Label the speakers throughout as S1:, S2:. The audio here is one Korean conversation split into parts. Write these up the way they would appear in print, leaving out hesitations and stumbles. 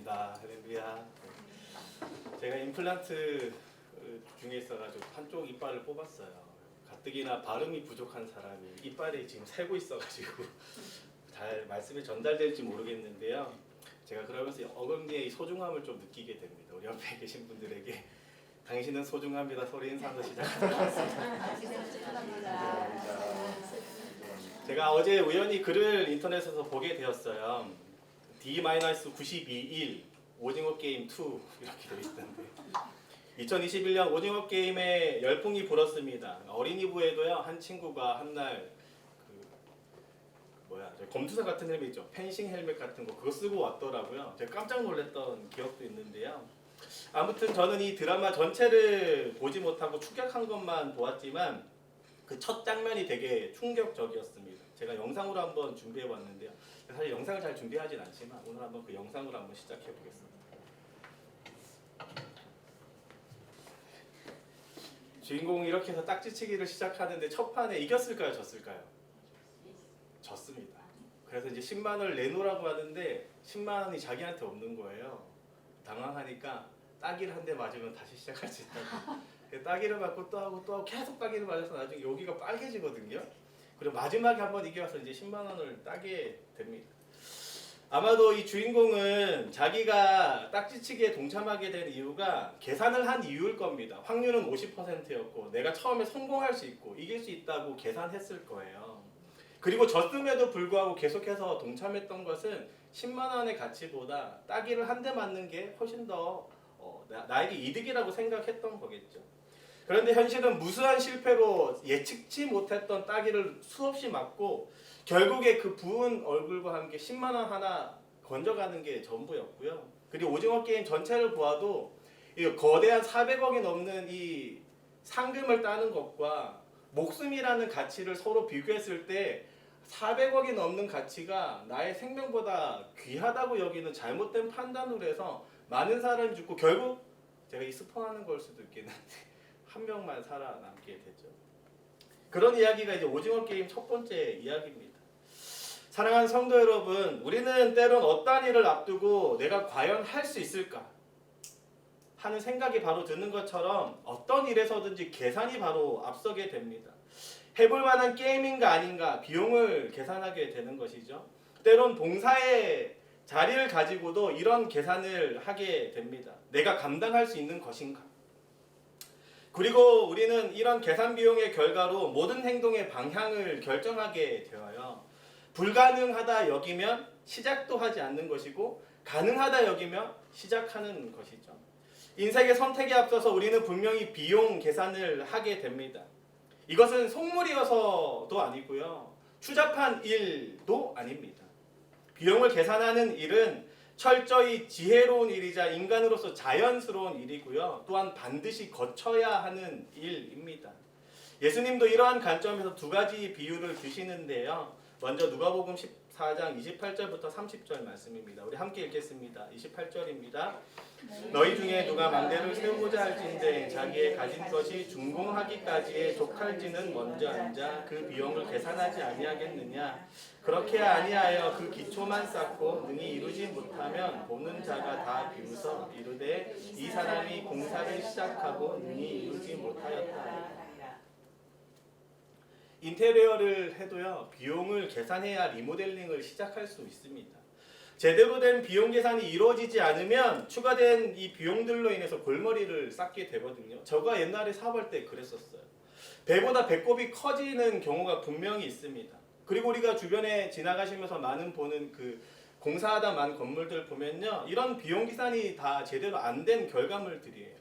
S1: 반갑습니다. 할렐루야. 제가 임플란트 중에 있어가지고 한쪽 이빨을 뽑았어요. 가뜩이나 발음이 부족한 사람이 이빨이 지금 새고 있어가지고 잘 말씀이 전달될지 모르겠는데요. 제가 그러면서 어금니의 소중함을 좀 느끼게 됩니다. 우리 옆에 계신 분들에게 당신은 소중합니다. 소리 인사도 시작하도록 하겠습니다. 제가 어제 우연히 글을 인터넷에서 보게 되었어요. D-92일 오징어 게임 2 이렇게 되어 있던데 2021년 오징어 게임에 열풍이 불었습니다. 어린이부에도요 한 친구가 한날 검투사 같은 헬멧 있죠, 펜싱 헬멧 같은 거 그거 쓰고 왔더라고요. 제가 깜짝 놀랐던 기억도 있는데요. 아무튼 저는 이 드라마 전체를 보지 못하고 축약한 것만 보았지만 그 첫 장면이 되게 충격적이었습니다. 제가 영상으로 한번 준비해 왔는데요. 사실 영상을 잘 준비하진 않지만 오늘 한번 그 영상으로 한번 시작해 보겠습니다. 주인공이 이렇게 해서 딱지치기를 시작하는데 첫 판에 이겼을까요? 졌을까요? 졌습니다. 그래서 이제 10만 원을 내놓으라고 하는데 10만 원이 자기한테 없는 거예요. 당황하니까 따기를 한 대 맞으면 다시 시작할 수 있다고. 따기를 맞고 또 하고 계속 따기를 맞아서 나중에 여기가 빨개지거든요. 그리고 마지막에 한번 이겨서 이제 10만 원을 따게 됩니다. 아마도 이 주인공은 자기가 딱지치기에 동참하게 된 이유가 계산을 한 이유일 겁니다. 확률은 50%였고 내가 처음에 성공할 수 있고 이길 수 있다고 계산했을 거예요. 그리고 졌음에도 불구하고 계속해서 동참했던 것은 10만 원의 가치보다 따기를 한 대 맞는 게 훨씬 더 나에게 이득이라고 생각했던 거겠죠. 그런데 현실은 무수한 실패로 예측치 못했던 따기를 수없이 맞고 결국에 그 부은 얼굴과 함께 10만 원 하나 건져가는 게 전부였고요. 그리고 오징어 게임 전체를 보아도 이 거대한 400억이 넘는 이 상금을 따는 것과 목숨이라는 가치를 서로 비교했을 때 400억이 넘는 가치가 나의 생명보다 귀하다고 여기는 잘못된 판단으로 해서 많은 사람이 죽고 결국 제가 이 스포하는 걸 수도 있겠는데 한 명만 살아남게 되죠. 그런 이야기가 이제 오징어 게임 첫 번째 이야기입니다. 사랑하는 성도 여러분, 우리는 때론 어떠한 일을 앞두고 내가 과연 할 수 있을까 하는 생각이 바로 드는 것처럼 어떤 일에서든지 계산이 바로 앞서게 됩니다. 해볼 만한 게임인가 아닌가 비용을 계산하게 되는 것이죠. 때론 봉사의 자리를 가지고도 이런 계산을 하게 됩니다. 내가 감당할 수 있는 것인가? 그리고 우리는 이런 계산 비용의 결과로 모든 행동의 방향을 결정하게 되어요. 불가능하다 여기면 시작도 하지 않는 것이고 가능하다 여기면 시작하는 것이죠. 인생의 선택에 앞서서 우리는 분명히 비용 계산을 하게 됩니다. 이것은 속물이어서도 아니고요. 추잡한 일도 아닙니다. 비용을 계산하는 일은 철저히 지혜로운 일이자 인간으로서 자연스러운 일이고요. 또한 반드시 거쳐야 하는 일입니다. 예수님도 이러한 관점에서 두 가지 비유를 주시는데요. 먼저 누가복음 14장 28절부터 30절 말씀입니다. 우리 함께 읽겠습니다. 28절입니다. 너희 중에 누가 망대를 세우고자 할진대 자기의 가진 것이 준공하기까지의 족할지는 먼저 앉아 그 비용을 계산하지 아니하겠느냐. 그렇게 아니하여 그 기초만 쌓고 능히 이루지 못하면 보는 자가 다 비웃어 이르되 이 사람이 공사를 시작하고 능히 이루지 못하였다. 인테리어를 해도요, 비용을 계산해야 리모델링을 시작할 수 있습니다. 제대로 된 비용 계산이 이루어지지 않으면 추가된 이 비용들로 인해서 골머리를 쌓게 되거든요. 제가 옛날에 사업할 때 그랬었어요. 배보다 배꼽이 커지는 경우가 분명히 있습니다. 그리고 우리가 주변에 지나가시면서 많은 보는 그 공사하다 만 건물들 보면요, 이런 비용 계산이 다 제대로 안 된 결과물들이에요.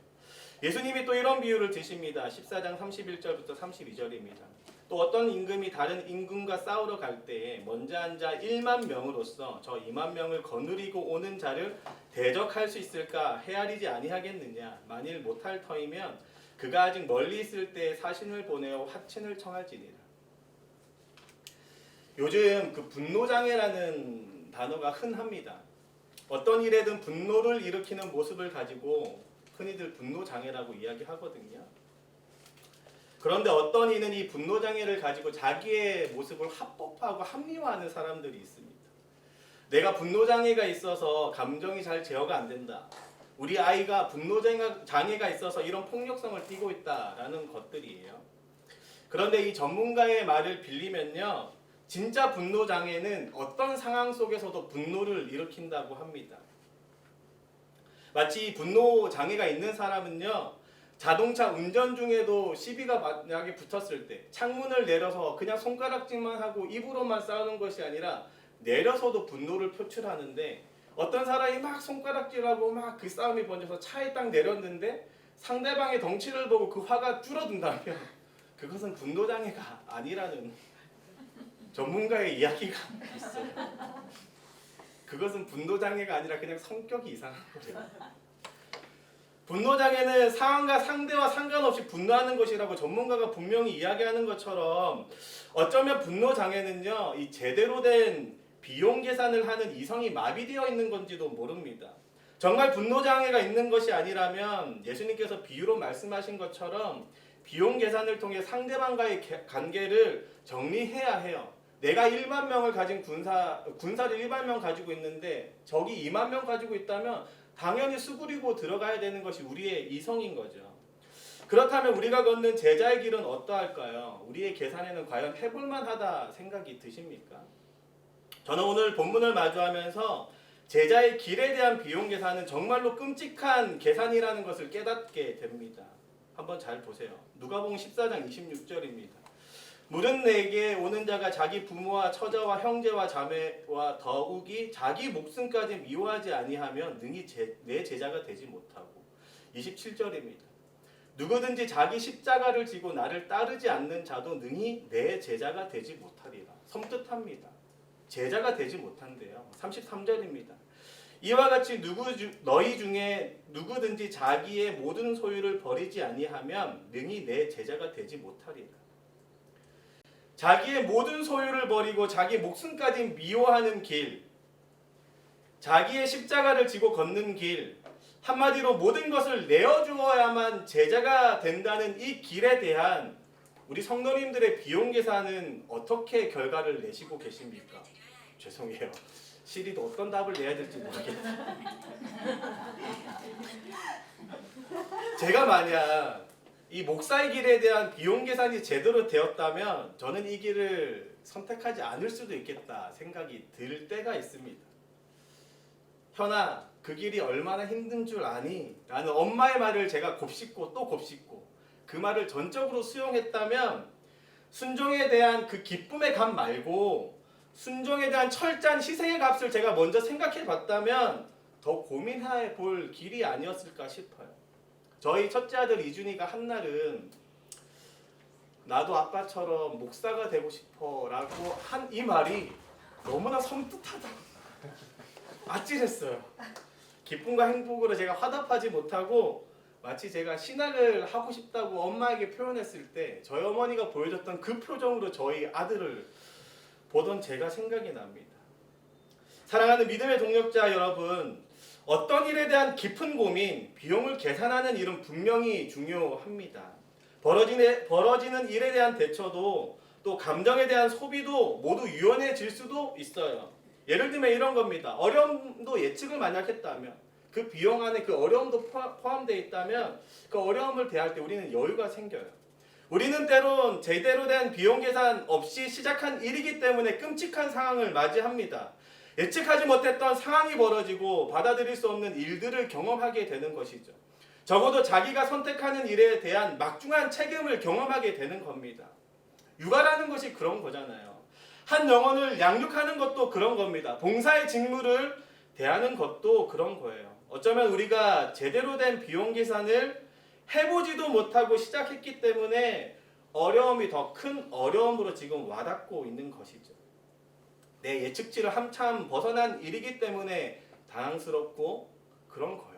S1: 예수님이 또 이런 비유를 드십니다. 14장 31절부터 32절입니다. 또 어떤 임금이 다른 임금과 싸우러 갈 때에 먼저 앉아 1만 명으로서 저 2만 명을 거느리고 오는 자를 대적할 수 있을까 헤아리지 아니하겠느냐. 만일 못할 터이면 그가 아직 멀리 있을 때 사신을 보내어 화친을 청할지니라. 요즘 그 분노장애라는 단어가 흔합니다. 어떤 일에든 분노를 일으키는 모습을 가지고 흔히들 분노장애라고 이야기하거든요. 그런데 어떤 이는 이 분노장애를 가지고 자기의 모습을 합법화하고 합리화하는 사람들이 있습니다. 내가 분노장애가 있어서 감정이 잘 제어가 안 된다. 우리 아이가 분노장애가 있어서 이런 폭력성을 띠고 있다라는 것들이에요. 그런데 이 전문가의 말을 빌리면요, 진짜 분노장애는 어떤 상황 속에서도 분노를 일으킨다고 합니다. 마치 분노장애가 있는 사람은요, 자동차 운전 중에도 시비가 만약에 붙었을 때 창문을 내려서 그냥 손가락질만 하고 입으로만 싸우는 것이 아니라 내려서도 분노를 표출하는데, 어떤 사람이 막 손가락질하고 막 그 싸움이 번져서 차에 딱 내렸는데 상대방의 덩치를 보고 그 화가 줄어든다면 그것은 분노장애가 아니라는 전문가의 이야기가 있어요. 그것은 분노장애가 아니라 그냥 성격이 이상한 거예요. 분노장애는 상황과 상대와 상관없이 분노하는 것이라고 전문가가 분명히 이야기하는 것처럼, 어쩌면 분노장애는요, 이 제대로 된 비용 계산을 하는 이성이 마비되어 있는 건지도 모릅니다. 정말 분노장애가 있는 것이 아니라면 예수님께서 비유로 말씀하신 것처럼 비용 계산을 통해 상대방과의 관계를 정리해야 해요. 내가 1만 명을 가진 군사를 1만 명 가지고 있는데 적이 2만 명 가지고 있다면 당연히 수그리고 들어가야 되는 것이 우리의 이성인 거죠. 그렇다면 우리가 걷는 제자의 길은 어떠할까요? 우리의 계산에는 과연 해볼만하다 생각이 드십니까? 저는 오늘 본문을 마주하면서 제자의 길에 대한 비용 계산은 정말로 끔찍한 계산이라는 것을 깨닫게 됩니다. 한번 잘 보세요. 누가복음 14장 26절입니다. 물은 내게 오는 자가 자기 부모와 처자와 형제와 자매와 더욱이 자기 목숨까지 미워하지 아니하면 능히 내 제자가 되지 못하고. 27절입니다. 누구든지 자기 십자가를 지고 나를 따르지 않는 자도 능히 내 제자가 되지 못하리라. 섬뜩합니다. 제자가 되지 못한대요. 33절입니다. 이와 같이 너희 중에 누구든지 자기의 모든 소유를 버리지 아니하면 능히 내 제자가 되지 못하리라. 자기의 모든 소유를 버리고 자기 목숨까지 미워하는 길, 자기의 십자가를 지고 걷는 길, 한마디로 모든 것을 내어주어야만 제자가 된다는 이 길에 대한 우리 성도님들의 비용 계산은 어떻게 결과를 내시고 계십니까? 죄송해요. 시리도 어떤 답을 내야 될지 모르겠어요. 제가 만약 이 목사의 길에 대한 비용 계산이 제대로 되었다면 저는 이 길을 선택하지 않을 수도 있겠다 생각이 들 때가 있습니다. 현아, 그 길이 얼마나 힘든 줄 아니? 라는 엄마의 말을 제가 곱씹고 또 곱씹고 그 말을 전적으로 수용했다면 순종에 대한 그 기쁨의 값 말고 순종에 대한 철저한 희생의 값을 제가 먼저 생각해 봤다면 더 고민해 볼 길이 아니었을까 싶어요. 저희 첫째 아들 이준이가 한날은 나도 아빠처럼 목사가 되고 싶어 라고 한 이 말이 너무나 섬뜩하다. 아찔했어요. 기쁨과 행복으로 제가 화답하지 못하고 마치 제가 신학을 하고 싶다고 엄마에게 표현했을 때 저희 어머니가 보여줬던 그 표정으로 저희 아들을 보던 제가 생각이 납니다. 사랑하는 믿음의 동력자 여러분, 어떤 일에 대한 깊은 고민, 비용을 계산하는 일은 분명히 중요합니다. 벌어지는 일에 대한 대처도 또 감정에 대한 소비도 모두 유연해질 수도 있어요. 예를 들면 이런 겁니다. 어려움도 예측을 만약 했다면 그 비용 안에 그 어려움도 포함되어 있다면 그 어려움을 대할 때 우리는 여유가 생겨요. 우리는 때론 제대로 된 비용 계산 없이 시작한 일이기 때문에 끔찍한 상황을 맞이합니다. 예측하지 못했던 상황이 벌어지고 받아들일 수 없는 일들을 경험하게 되는 것이죠. 적어도 자기가 선택하는 일에 대한 막중한 책임을 경험하게 되는 겁니다. 육아라는 것이 그런 거잖아요. 한 영혼을 양육하는 것도 그런 겁니다. 봉사의 직무를 대하는 것도 그런 거예요. 어쩌면 우리가 제대로 된 비용 계산을 해보지도 못하고 시작했기 때문에 어려움이 더 큰 어려움으로 지금 와닿고 있는 것이죠. 내 예측치를 한참 벗어난 일이기 때문에 당황스럽고 그런 거예요.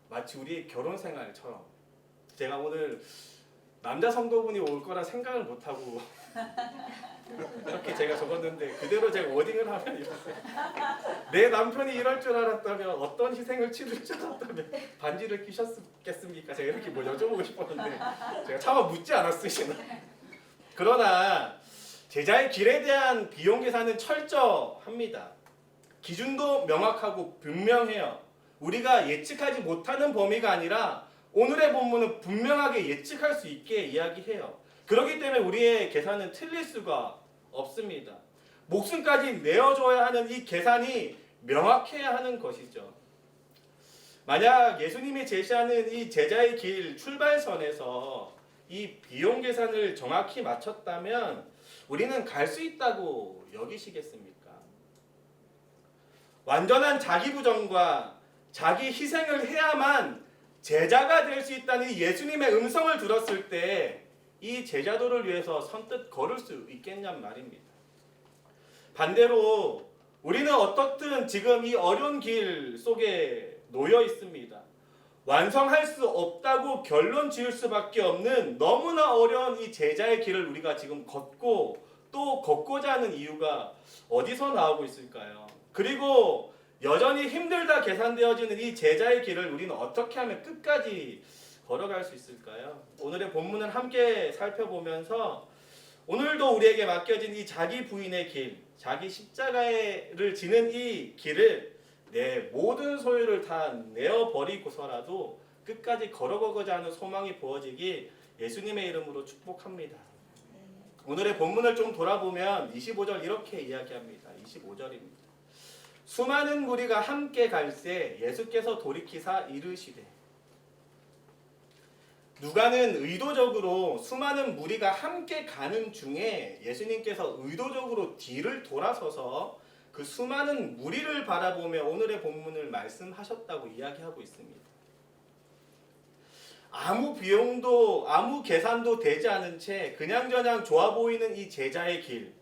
S1: 마치 우리의 결혼 생활처럼. 제가 오늘 남자 성도분이 올 거라 생각을 못하고 이렇게 제가 적었는데 그대로 제가 워딩을 하면 이렇게 내 남편이 이럴 줄 알았다면 어떤 희생을 치를 줄 알았다면 반지를 끼셨겠습니까? 제가 이렇게 뭐 여쭤보고 싶었는데 제가 차마 묻지 않았으시나. 그러나 제자의 길에 대한 비용 계산은 철저합니다. 기준도 명확하고 분명해요. 우리가 예측하지 못하는 범위가 아니라 오늘의 본문은 분명하게 예측할 수 있게 이야기해요. 그렇기 때문에 우리의 계산은 틀릴 수가 없습니다. 목숨까지 내어줘야 하는 이 계산이 명확해야 하는 것이죠. 만약 예수님이 제시하는 이 제자의 길 출발선에서 이 비용 계산을 정확히 맞췄다면 우리는 갈 수 있다고 여기시겠습니까? 완전한 자기 부정과 자기 희생을 해야만 제자가 될 수 있다는 예수님의 음성을 들었을 때 이 제자도를 위해서 선뜻 걸을 수 있겠냔 말입니다. 반대로 우리는 어떻든 지금 이 어려운 길 속에 놓여 있습니다. 완성할 수 없다고 결론 지을 수밖에 없는 너무나 어려운 이 제자의 길을 우리가 지금 걷고 또 걷고자 하는 이유가 어디서 나오고 있을까요? 그리고 여전히 힘들다 계산되어지는 이 제자의 길을 우리는 어떻게 하면 끝까지 걸어갈 수 있을까요? 오늘의 본문을 함께 살펴보면서 오늘도 우리에게 맡겨진 이 자기 부인의 길, 자기 십자가를 지는 이 길을 내 모든 소유를 다 내어버리고서라도 끝까지 걸어가고자 하는 소망이 부어지기 예수님의 이름으로 축복합니다. 오늘의 본문을 좀 돌아보면 25절 이렇게 이야기합니다. 25절입니다. 수많은 무리가 함께 갈새 예수께서 돌이키사 이르시되. 누가는 의도적으로 수많은 무리가 함께 가는 중에 예수님께서 의도적으로 뒤를 돌아서서 그 수많은 무리를 바라보며 오늘의 본문을 말씀하셨다고 이야기하고 있습니다. 아무 비용도 아무 계산도 되지 않은 채 그냥저냥 좋아 보이는 이 제자의 길,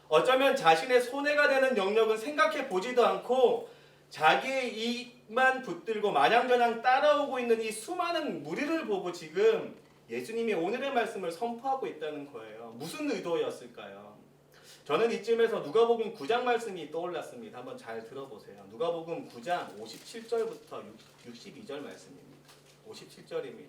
S1: 어쩌면 자신의 손해가 되는 영역은 생각해 보지도 않고 자기의 이익만 붙들고 마냥저냥 따라오고 있는 이 수많은 무리를 보고 지금 예수님이 오늘의 말씀을 선포하고 있다는 거예요. 무슨 의도였을까요? 저는 이쯤에서 누가복음 9장 말씀이 떠올랐습니다. 한번 잘 들어보세요. 누가복음 9장 57절부터 62절 말씀입니다. 57절입니다.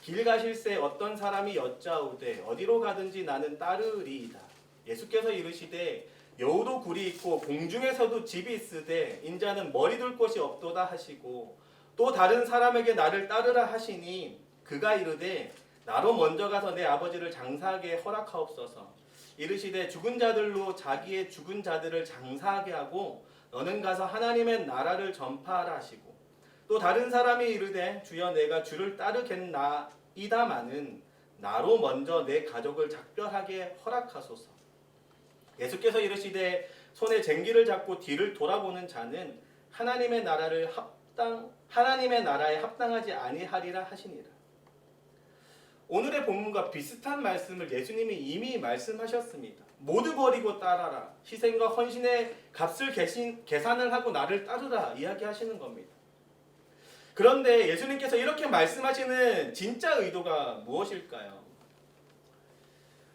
S1: 길 가실새 어떤 사람이 여짜오되 어디로 가든지 나는 따르리이다. 예수께서 이르시되 여우도 굴이 있고 공중에서도 집이 있으되 인자는 머리 둘 곳이 없도다 하시고 또 다른 사람에게 나를 따르라 하시니 그가 이르되 나로 먼저 가서 내 아버지를 장사하게 허락하옵소서. 이르시되 죽은 자들로 자기의 죽은 자들을 장사하게 하고 너는 가서 하나님의 나라를 전파하라 하시고 또 다른 사람이 이르되 주여 내가 주를 따르겠나이다마는 나로 먼저 내 가족을 작별하게 허락하소서. 예수께서 이르시되 손에 쟁기를 잡고 뒤를 돌아보는 자는 하나님의 나라에 합당하지 아니하리라 하시니라. 오늘의 본문과 비슷한 말씀을 예수님이 이미 말씀하셨습니다. 모두 버리고 따라라. 희생과 헌신의 값을 계산을 하고 나를 따르라 이야기하시는 겁니다. 그런데 예수님께서 이렇게 말씀하시는 진짜 의도가 무엇일까요?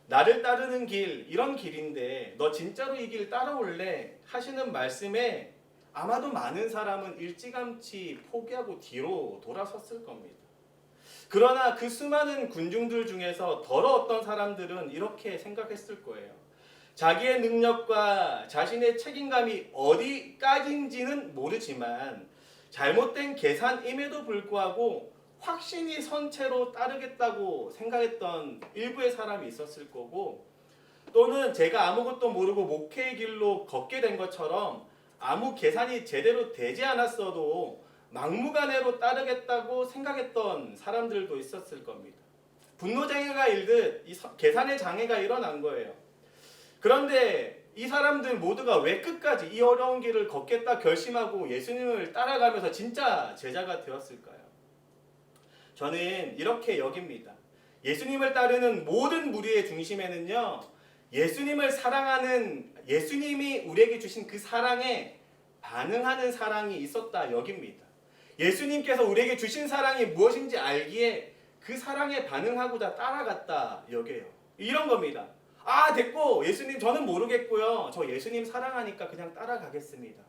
S1: 나를 따르는 길, 이런 길인데 너 진짜로 이 길 따라올래? 하시는 말씀에 아마도 많은 사람은 일찌감치 포기하고 뒤로 돌아섰을 겁니다. 그러나 그 수많은 군중들 중에서 더러웠던 사람들은 이렇게 생각했을 거예요. 자기의 능력과 자신의 책임감이 어디까지인지는 모르지만 잘못된 계산임에도 불구하고 확신이 선 채로 따르겠다고 생각했던 일부의 사람이 있었을 거고, 또는 제가 아무것도 모르고 목회의 길로 걷게 된 것처럼 아무 계산이 제대로 되지 않았어도 막무가내로 따르겠다고 생각했던 사람들도 있었을 겁니다. 분노장애가 일듯 이 계산의 장애가 일어난 거예요. 그런데 이 사람들 모두가 왜 끝까지 이 어려운 길을 걷겠다 결심하고 예수님을 따라가면서 진짜 제자가 되었을까요? 저는 이렇게 여깁니다. 예수님을 따르는 모든 무리의 중심에는요, 예수님을 사랑하는, 예수님이 우리에게 주신 그 사랑에 반응하는 사랑이 있었다 여깁니다. 예수님께서 우리에게 주신 사랑이 무엇인지 알기에 그 사랑에 반응하고자 따라갔다 여겨요. 이런 겁니다. 아, 됐고 예수님 저는 모르겠고요. 저 예수님 사랑하니까 그냥 따라가겠습니다.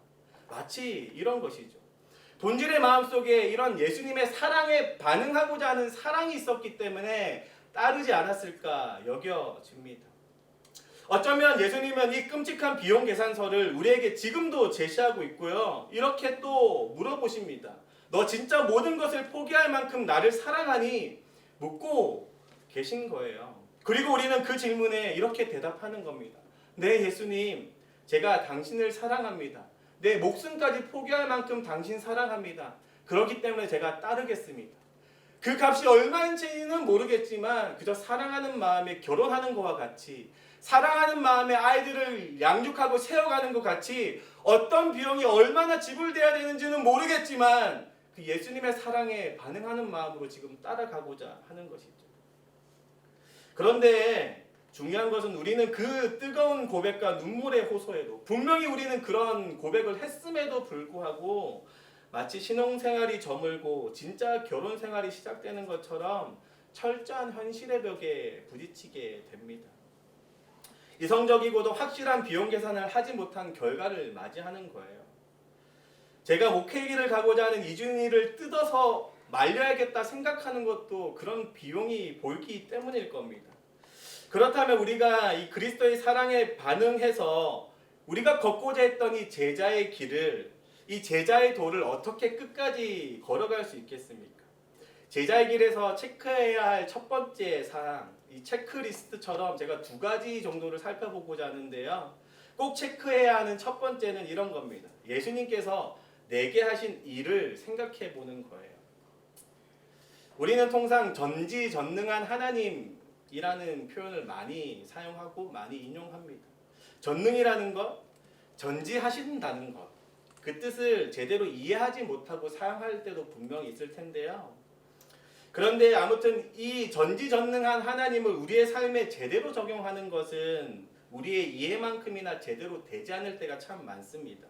S1: 마치 이런 것이죠. 본질의 마음속에 이런 예수님의 사랑에 반응하고자 하는 사랑이 있었기 때문에 따르지 않았을까 여겨집니다. 어쩌면 예수님은 이 끔찍한 비용 계산서를 우리에게 지금도 제시하고 있고요. 이렇게 또 물어보십니다. 너 진짜 모든 것을 포기할 만큼 나를 사랑하니? 묻고 계신 거예요. 그리고 우리는 그 질문에 이렇게 대답하는 겁니다. 네, 예수님, 제가 당신을 사랑합니다. 내 목숨까지 포기할 만큼 당신 사랑합니다. 그렇기 때문에 제가 따르겠습니다. 그 값이 얼마인지는 모르겠지만 그저 사랑하는 마음에 결혼하는 것과 같이, 사랑하는 마음에 아이들을 양육하고 세워가는 것 같이, 어떤 비용이 얼마나 지불돼야 되는지는 모르겠지만 그 예수님의 사랑에 반응하는 마음으로 지금 따라가고자 하는 것이죠. 그런데 중요한 것은 우리는 그 뜨거운 고백과 눈물의 호소에도, 분명히 우리는 그런 고백을 했음에도 불구하고 마치 신혼생활이 저물고 진짜 결혼생활이 시작되는 것처럼 철저한 현실의 벽에 부딪히게 됩니다. 이성적이고도 확실한 비용 계산을 하지 못한 결과를 맞이하는 거예요. 제가 목회길을 가고자 하는 이준희를 뜯어서 말려야겠다 생각하는 것도 그런 비용이 보이기 때문일 겁니다. 그렇다면 우리가 이 그리스도의 사랑에 반응해서 우리가 걷고자 했던 이 제자의 길을, 이 제자의 도를 어떻게 끝까지 걸어갈 수 있겠습니까? 제자의 길에서 체크해야 할 첫 번째 사항, 이 체크리스트처럼 제가 두 가지 정도를 살펴보고자 하는데요. 꼭 체크해야 하는 첫 번째는 이런 겁니다. 예수님께서 내게 하신 일을 생각해 보는 거예요. 우리는 통상 전지전능한 하나님이라는 표현을 많이 사용하고 많이 인용합니다. 전능이라는 것, 전지하신다는 것, 그 뜻을 제대로 이해하지 못하고 사용할 때도 분명히 있을 텐데요. 그런데 아무튼 이 전지전능한 하나님을 우리의 삶에 제대로 적용하는 것은 우리의 이해만큼이나 제대로 되지 않을 때가 참 많습니다.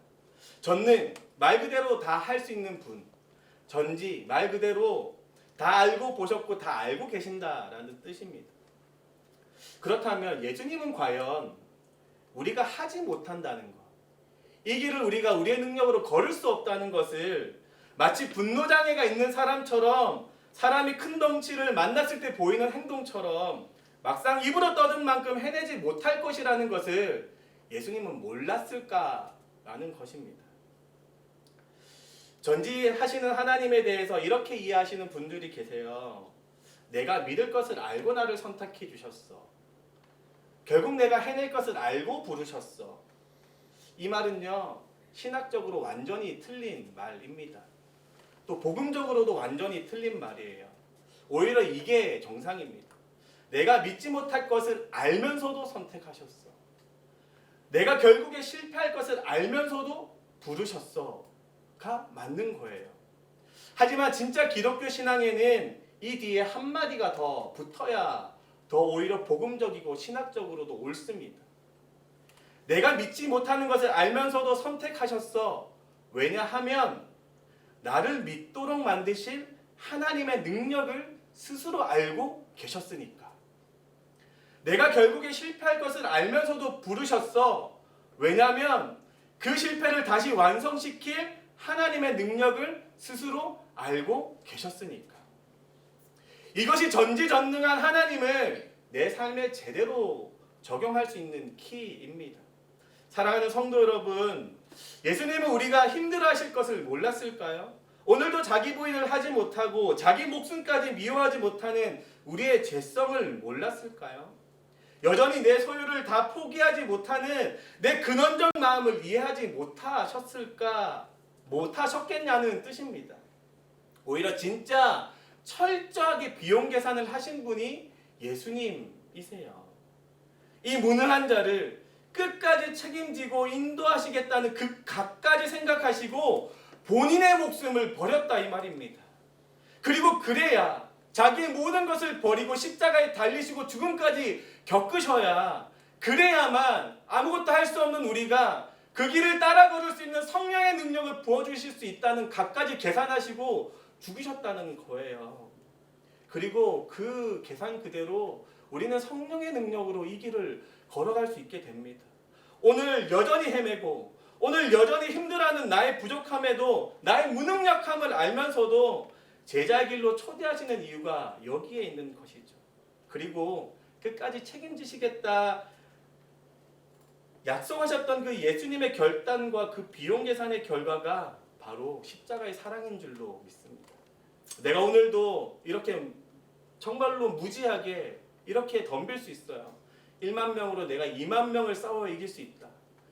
S1: 전능, 말 그대로 다 할 수 있는 분. 전지, 말 그대로 다 알고 보셨고 다 알고 계신다라는 뜻입니다. 그렇다면 예수님은 과연 우리가 하지 못한다는 것, 이 길을 우리가 우리의 능력으로 걸을 수 없다는 것을 마치 분노장애가 있는 사람처럼, 사람이 큰 덩치를 만났을 때 보이는 행동처럼 막상 입으로 떠든 만큼 해내지 못할 것이라는 것을 예수님은 몰랐을까라는 것입니다. 전지하시는 하나님에 대해서 이렇게 이해하시는 분들이 계세요. 내가 믿을 것을 알고 나를 선택해 주셨어. 결국 내가 해낼 것을 알고 부르셨어. 이 말은요, 신학적으로 완전히 틀린 말입니다. 또 복음적으로도 완전히 틀린 말이에요. 오히려 이게 정상입니다. 내가 믿지 못할 것을 알면서도 선택하셨어. 내가 결국에 실패할 것을 알면서도 부르셨어가 맞는 거예요. 하지만 진짜 기독교 신앙에는 이 뒤에 한마디가 더 붙어야 더 오히려 복음적이고 신학적으로도 옳습니다. 내가 믿지 못하는 것을 알면서도 선택하셨어. 왜냐하면 나를 믿도록 만드실 하나님의 능력을 스스로 알고 계셨으니까. 내가 결국에 실패할 것을 알면서도 부르셨어. 왜냐하면 그 실패를 다시 완성시킬 하나님의 능력을 스스로 알고 계셨으니까. 이것이 전지전능한 하나님을 내 삶에 제대로 적용할 수 있는 키입니다. 사랑하는 성도 여러분, 예수님은 우리가 힘들어하실 것을 몰랐을까요? 오늘도 자기 부인을 하지 못하고 자기 목숨까지 미워하지 못하는 우리의 죄성을 몰랐을까요? 여전히 내 소유를 다 포기하지 못하는 내 근원적 마음을 이해하지 못하셨겠냐는 뜻입니다. 오히려 진짜 철저하게 비용 계산을 하신 분이 예수님이세요. 이 무능한 자를 끝까지 책임지고 인도하시겠다는 그 각까지 생각하시고 본인의 목숨을 버렸다 이 말입니다. 그리고 그래야 자기의 모든 것을 버리고 십자가에 달리시고 죽음까지 겪으셔야, 그래야만 아무것도 할 수 없는 우리가 그 길을 따라 걸을 수 있는 성령의 능력을 부어주실 수 있다는 각까지 계산하시고 죽으셨다는 거예요. 그리고 그 계산 그대로 우리는 성령의 능력으로 이 길을 걸어갈 수 있게 됩니다. 오늘 여전히 헤매고 오늘 여전히 힘들어하는 나의 부족함에도, 나의 무능력함을 알면서도 제자의 길로 초대하시는 이유가 여기에 있는 것이죠. 그리고 끝까지 책임지시겠다 약속하셨던 그 예수님의 결단과 그 비용 계산의 결과가 바로 십자가의 사랑인 줄로 믿습니다. 내가 오늘도 이렇게 정말로 무지하게 이렇게 덤빌 수 있어요. 1만 명으로 내가 2만 명을 싸워 이길 수 있다.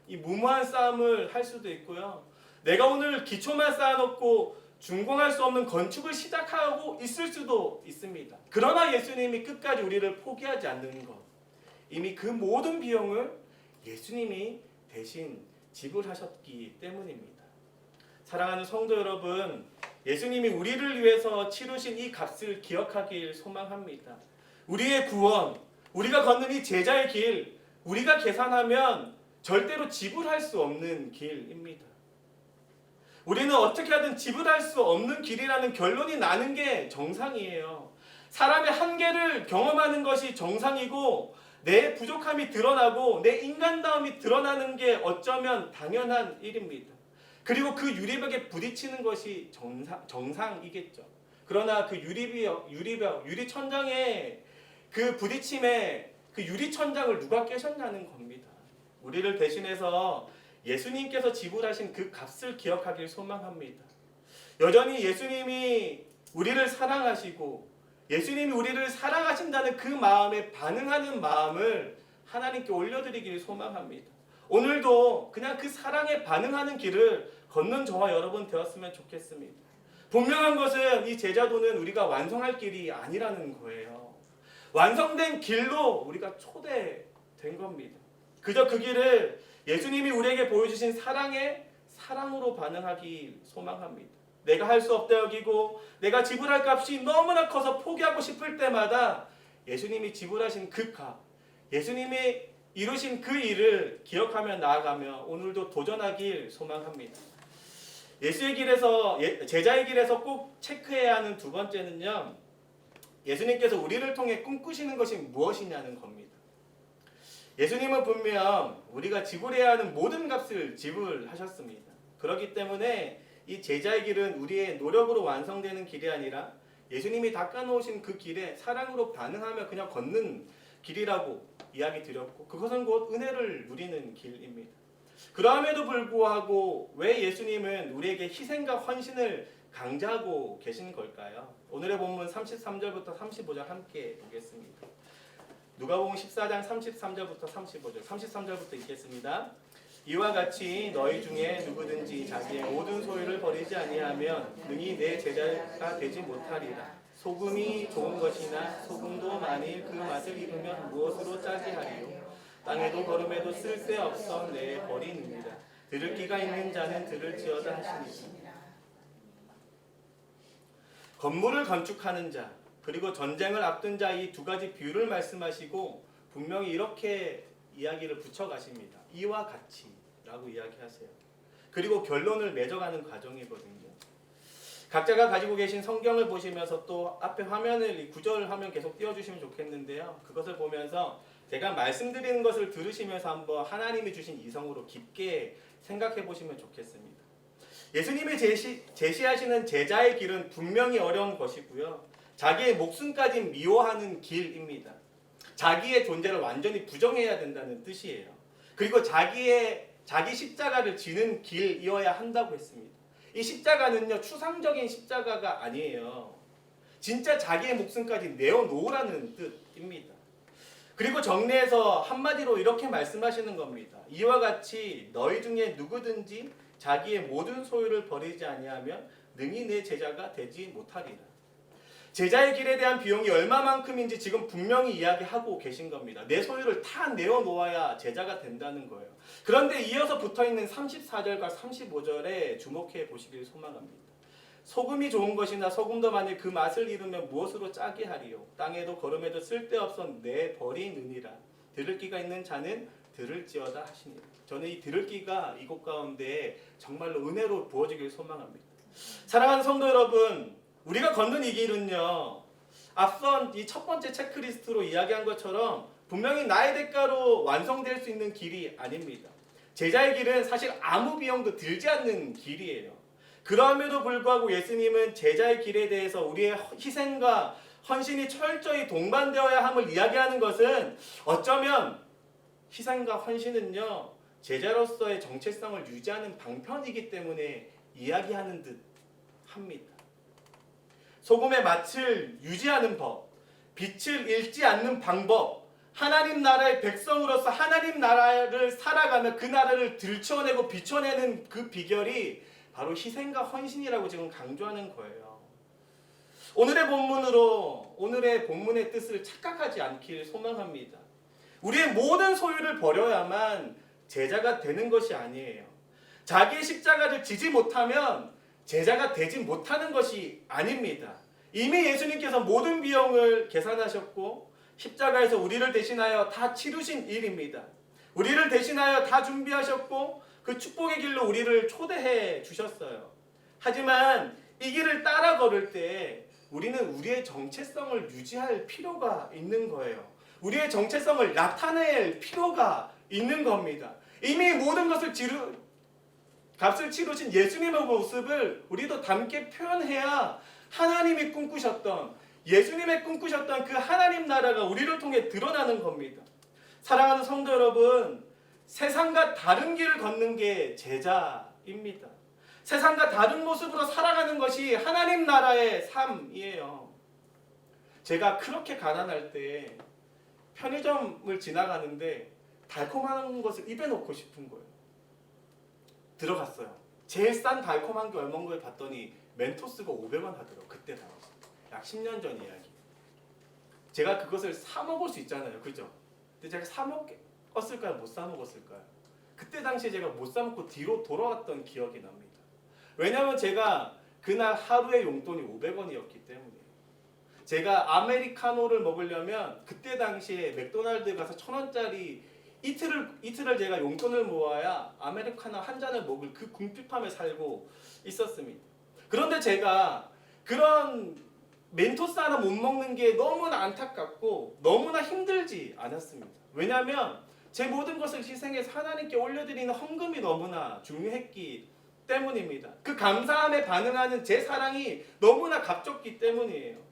S1: 이 무모한 싸움을 할 수도 있고요. 내가 오늘 기초만 쌓아놓고 준공할 수 없는 건축을 시작하고 있을 수도 있습니다. 그러나 예수님이 끝까지 우리를 포기하지 않는 것, 이미 그 모든 비용을 예수님이 대신 지불하셨기 때문입니다. 사랑하는 성도 여러분, 예수님이 우리를 위해서 치르신 이 값을 기억하길 소망합니다. 우리의 구원, 우리가 걷는 이 제자의 길, 우리가 계산하면 절대로 지불할 수 없는 길입니다. 우리는 어떻게 하든 지불할 수 없는 길이라는 결론이 나는 게 정상이에요. 사람의 한계를 경험하는 것이 정상이고 내 부족함이 드러나고 내 인간다움이 드러나는 게 어쩌면 당연한 일입니다. 그리고 그 유리벽에 부딪히는 것이 정상이겠죠. 그러나 그 유리천장에 그 부딪힘에 그 유리천장을 누가 깨셨냐는 겁니다. 우리를 대신해서 예수님께서 지불하신 그 값을 기억하길 소망합니다. 여전히 예수님이 우리를 사랑하시고 예수님이 우리를 사랑하신다는 그 마음에 반응하는 마음을 하나님께 올려드리길 소망합니다. 오늘도 그냥 그 사랑에 반응하는 길을 걷는 저와 여러분 되었으면 좋겠습니다. 분명한 것은 이 제자도는 우리가 완성할 길이 아니라는 거예요. 완성된 길로 우리가 초대된 겁니다. 그저 그 길을 예수님이 우리에게 보여주신 사랑으로 반응하기 소망합니다. 내가 할 수 없다 여기고 내가 지불할 값이 너무나 커서 포기하고 싶을 때마다 예수님이 지불하신 그 값, 예수님이 이루신 그 일을 기억하며 나아가며 오늘도 도전하길 소망합니다. 제자의 길에서 꼭 체크해야 하는 두 번째는요, 예수님께서 우리를 통해 꿈꾸시는 것이 무엇이냐는 겁니다. 예수님은 분명 우리가 지불해야 하는 모든 값을 지불하셨습니다. 그렇기 때문에 이 제자의 길은 우리의 노력으로 완성되는 길이 아니라 예수님이 닦아놓으신 그 길에 사랑으로 반응하며 그냥 걷는 길이라고 이야기 드렸고, 그것은 곧 은혜를 누리는 길입니다. 그럼에도 불구하고 왜 예수님은 우리에게 희생과 헌신을 강조하고 계신 걸까요? 오늘의 본문 33절부터 35절 함께 보겠습니다. 누가복음 14장 33절부터 35절, 33절부터 읽겠습니다. 이와 같이 너희 중에 누구든지 자기의 모든 소유를 버리지 아니하면 능히 내 제자가 되지 못하리라. 소금이 좋은 것이나 소금도 만일 그 맛을 잃으면 무엇으로 짜게 하리요? 땅에도 걸음에도 쓸데없어 내 버리느니라. 들을 귀가 있는 자는 들을지어다 하시니라. 건물을 건축하는 자, 그리고 전쟁을 앞둔 자, 이 두 가지 비유를 말씀하시고 분명히 이렇게 이야기를 붙여가십니다. 이와 같이라고 이야기하세요. 그리고 결론을 맺어가는 과정이거든요. 각자가 가지고 계신 성경을 보시면서 또 앞에 화면을, 이 구절 화면 계속 띄워주시면 좋겠는데요. 그것을 보면서 제가 말씀드리는 것을 들으시면서 한번 하나님이 주신 이성으로 깊게 생각해 보시면 좋겠습니다. 예수님이 제시하시는 제자의 길은 분명히 어려운 것이고요. 자기의 목숨까지 미워하는 길입니다. 자기의 존재를 완전히 부정해야 된다는 뜻이에요. 그리고 자기 십자가를 지는 길이어야 한다고 했습니다. 이 십자가는요, 추상적인 십자가가 아니에요. 진짜 자기의 목숨까지 내어놓으라는 뜻입니다. 그리고 정리해서 한마디로 이렇게 말씀하시는 겁니다. 이와 같이 너희 중에 누구든지 자기의 모든 소유를 버리지 아니하면 능히 내 제자가 되지 못하리라. 제자의 길에 대한 비용이 얼마만큼인지 지금 분명히 이야기하고 계신 겁니다. 내 소유를 다 내어놓아야 제자가 된다는 거예요. 그런데 이어서 붙어있는 34절과 35절에 주목해 보시길 소망합니다. 소금이 좋은 것이나 소금도 만일 그 맛을 잃으면 무엇으로 짜게 하리요? 땅에도 걸음에도 쓸데없어 내버리느니라. 들을 귀가 있는 자는 들을지어다 하시니라. 저는 이 들을 귀가 이곳 가운데 정말로 은혜로 부어지길 소망합니다. 사랑하는 성도 여러분, 우리가 걷는 이 길은요, 앞선 이 첫 번째 체크리스트로 이야기한 것처럼 분명히 나의 대가로 완성될 수 있는 길이 아닙니다. 제자의 길은 사실 아무 비용도 들지 않는 길이에요. 그럼에도 불구하고 예수님은 제자의 길에 대해서 우리의 희생과 헌신이 철저히 동반되어야 함을 이야기하는 것은 어쩌면 희생과 헌신은요, 제자로서의 정체성을 유지하는 방편이기 때문에 이야기하는 듯 합니다. 소금의 맛을 유지하는 법, 빛을 잃지 않는 방법, 하나님 나라의 백성으로서 하나님 나라를 살아가며 그 나라를 들춰내고 비춰내는 그 비결이 바로 희생과 헌신이라고 지금 강조하는 거예요. 오늘의 본문의 뜻을 착각하지 않길 소망합니다. 우리의 모든 소유를 버려야만 제자가 되는 것이 아니에요. 자기의 십자가를 지지 못하면 제자가 되지 못하는 것이 아닙니다. 이미 예수님께서 모든 비용을 계산하셨고 십자가에서 우리를 대신하여 다 치르신 일입니다. 우리를 대신하여 다 준비하셨고 그 축복의 길로 우리를 초대해 주셨어요. 하지만 이 길을 따라 걸을 때 우리는 우리의 정체성을 유지할 필요가 있는 거예요. 우리의 정체성을 나타낼 필요가 있는 겁니다. 이미 모든 것을 값을 치르신 예수님의 모습을 우리도 담게 표현해야 하나님이 꿈꾸셨던, 예수님의 꿈꾸셨던 그 하나님 나라가 우리를 통해 드러나는 겁니다. 사랑하는 성도 여러분, 세상과 다른 길을 걷는 게 제자입니다. 세상과 다른 모습으로 살아가는 것이 하나님 나라의 삶이에요. 제가 그렇게 가난할 때 편의점을 지나가는데 달콤한 것을 입에 넣고 싶은 거예요. 들어갔어요. 제일 싼 달콤한 게 얼마인 걸 봤더니 멘토스가 500원 하더라고요. 그때 당시. 약 10년 전 이야기. 제가 그것을 사 먹을 수 있잖아요. 그죠? 근데 제가 사 먹었을까요? 못 사 먹었을까요? 그때 당시에 제가 못 사 먹고 뒤로 돌아왔던 기억이 납니다. 왜냐하면 제가 그날 하루의 용돈이 500원이었기 때문에 제가 아메리카노를 먹으려면 그때 당시에 맥도날드 가서 1,000원짜리 이틀을 제가 용돈을 모아야 아메리카노 한 잔을 먹을 그 궁핍함에 살고 있었습니다. 그런데 제가 그런 멘토스 하나 못 먹는 게 너무나 안타깝고 너무나 힘들지 않았습니다. 왜냐하면 제 모든 것을 희생해서 하나님께 올려드리는 헌금이 너무나 중요했기 때문입니다. 그 감사함에 반응하는 제 사랑이 너무나 값졌기 때문이에요.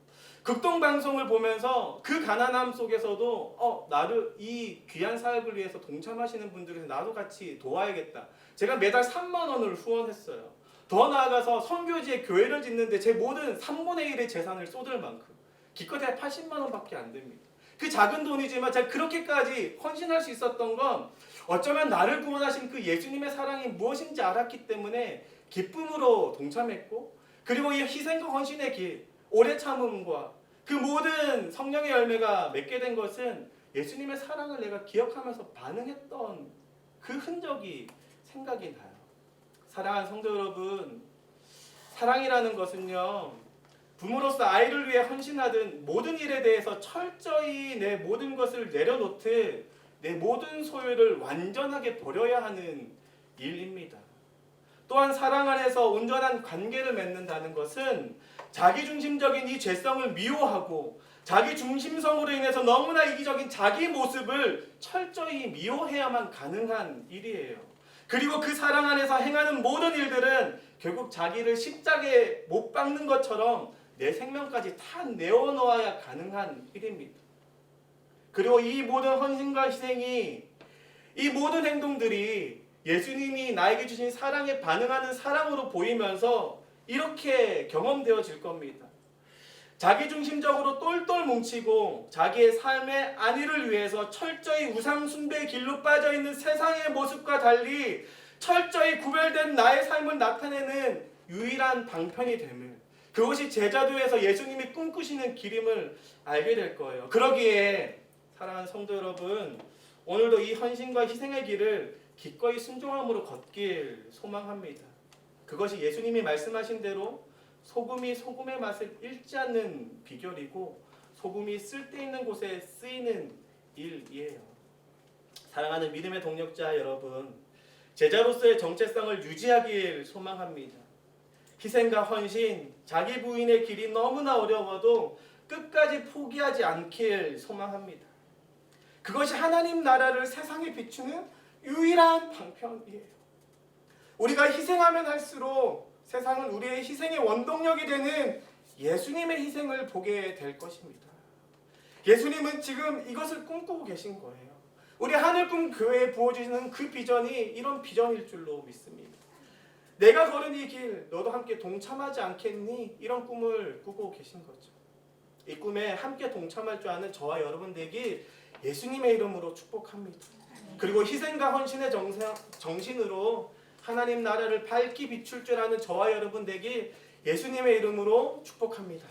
S1: 극동방송을 보면서 그 가난함 속에서도 나를 이 귀한 사역을 위해서 동참하시는 분들에서 나도 같이 도와야겠다. 제가 매달 3만 원을 후원했어요. 더 나아가서 선교지에 교회를 짓는데 제 모든 3분의 1의 재산을 쏟을 만큼 기껏해야 80만 원밖에 안 됩니다. 그 작은 돈이지만 제가 그렇게까지 헌신할 수 있었던 건 어쩌면 나를 구원하신 그 예수님의 사랑이 무엇인지 알았기 때문에 기쁨으로 동참했고, 그리고 이 희생과 헌신의 길, 오래 참음과 그 모든 성령의 열매가 맺게 된 것은 예수님의 사랑을 내가 기억하면서 반응했던 그 흔적이 생각이 나요. 사랑하는 성도 여러분, 사랑이라는 것은요, 부모로서 아이를 위해 헌신하든 모든 일에 대해서 철저히 내 모든 것을 내려놓듯 내 모든 소유를 완전하게 버려야 하는 일입니다. 또한 사랑 안에서 온전한 관계를 맺는다는 것은 자기중심적인 이 죄성을 미워하고 자기중심성으로 인해서 너무나 이기적인 자기 모습을 철저히 미워해야만 가능한 일이에요. 그리고 그 사랑 안에서 행하는 모든 일들은 결국 자기를 십자가에 못 박는 것처럼 내 생명까지 다 내어놓아야 가능한 일입니다. 그리고 이 모든 헌신과 희생이, 이 모든 행동들이 예수님이 나에게 주신 사랑에 반응하는 사랑으로 보이면서 이렇게 경험되어질 겁니다. 자기중심적으로 똘똘 뭉치고 자기의 삶의 안위를 위해서 철저히 우상 숭배의 길로 빠져있는 세상의 모습과 달리 철저히 구별된 나의 삶을 나타내는 유일한 방편이 됨을, 그것이 제자도에서 예수님이 꿈꾸시는 길임을 알게 될 거예요. 그러기에 사랑하는 성도 여러분, 오늘도 이 헌신과 희생의 길을 기꺼이 순종함으로 걷길 소망합니다. 그것이 예수님이 말씀하신 대로 소금이 소금의 맛을 잃지 않는 비결이고 소금이 쓸데있는 곳에 쓰이는 일이에요. 사랑하는 믿음의 동력자 여러분, 제자로서의 정체성을 유지하길 소망합니다. 희생과 헌신, 자기 부인의 길이 너무나 어려워도 끝까지 포기하지 않길 소망합니다. 그것이 하나님 나라를 세상에 비추는 유일한 방편이에요. 우리가 희생하면 할수록 세상은 우리의 희생의 원동력이 되는 예수님의 희생을 보게 될 것입니다. 예수님은 지금 이것을 꿈꾸고 계신 거예요. 우리 하늘꿈 교회에 부어지는 그 비전이 이런 비전일 줄로 믿습니다. 내가 걸은 이 길 너도 함께 동참하지 않겠니? 이런 꿈을 꾸고 계신 거죠. 이 꿈에 함께 동참할 줄 아는 저와 여러분 되길 예수님의 이름으로 축복합니다. 그리고 희생과 헌신의 정신으로 하나님 나라를 밝히 비출 줄 아는 저와 여러분 되길 예수님의 이름으로 축복합니다.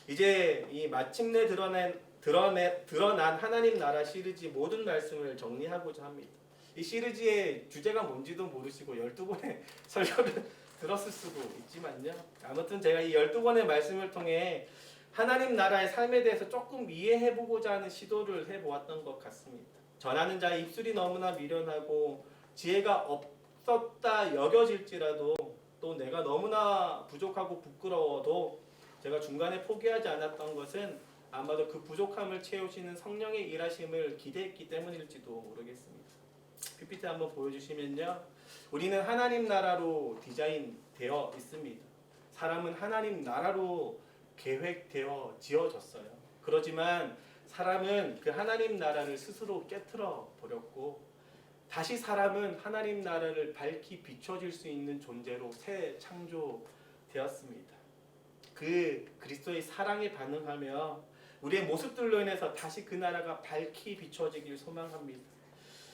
S1: 이제 이 마침내 드러난 하나님 나라 시리즈 모든 말씀을 정리하고자 합니다. 이 시리즈의 주제가 뭔지도 모르시고 12번의 설교를 들었을 수도 있지만요. 아무튼 제가 이 12번의 말씀을 통해 하나님 나라의 삶에 대해서 조금 이해해보고자 하는 시도를 해보았던 것 같습니다. 전하는 자의 입술이 너무나 미련하고 지혜가 없었다 여겨질지라도 또 내가 너무나 부족하고 부끄러워도 제가 중간에 포기하지 않았던 것은 아마도 그 부족함을 채우시는 성령의 일하심을 기대했기 때문일지도 모르겠습니다. PPT 한번 보여주시면요. 우리는 하나님 나라로 디자인되어 있습니다. 사람은 하나님 나라로 계획되어 지어졌어요. 그렇지만 사람은 그 하나님 나라를 스스로 깨트려 버렸고 다시 사람은 하나님 나라를 밝히 비춰질 수 있는 존재로 새 창조되었습니다. 그 그리스도의 사랑에 반응하며 우리의 모습들로 인해서 다시 그 나라가 밝히 비춰지길 소망합니다.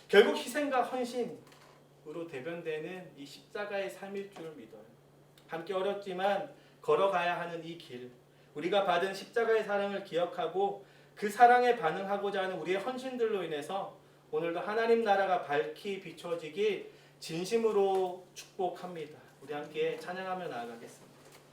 S1: 결국 희생과 헌신으로 대변되는 이 십자가의 삶일 줄 믿어요. 함께 어렵지만 걸어가야 하는 이 길, 우리가 받은 십자가의 사랑을 기억하고 그 사랑에 반응하고자 하는 우리의 헌신들로 인해서 오늘도 하나님 나라가 밝히 비춰지길 진심으로 축복합니다. 우리 함께 찬양하며 나아가겠습니다.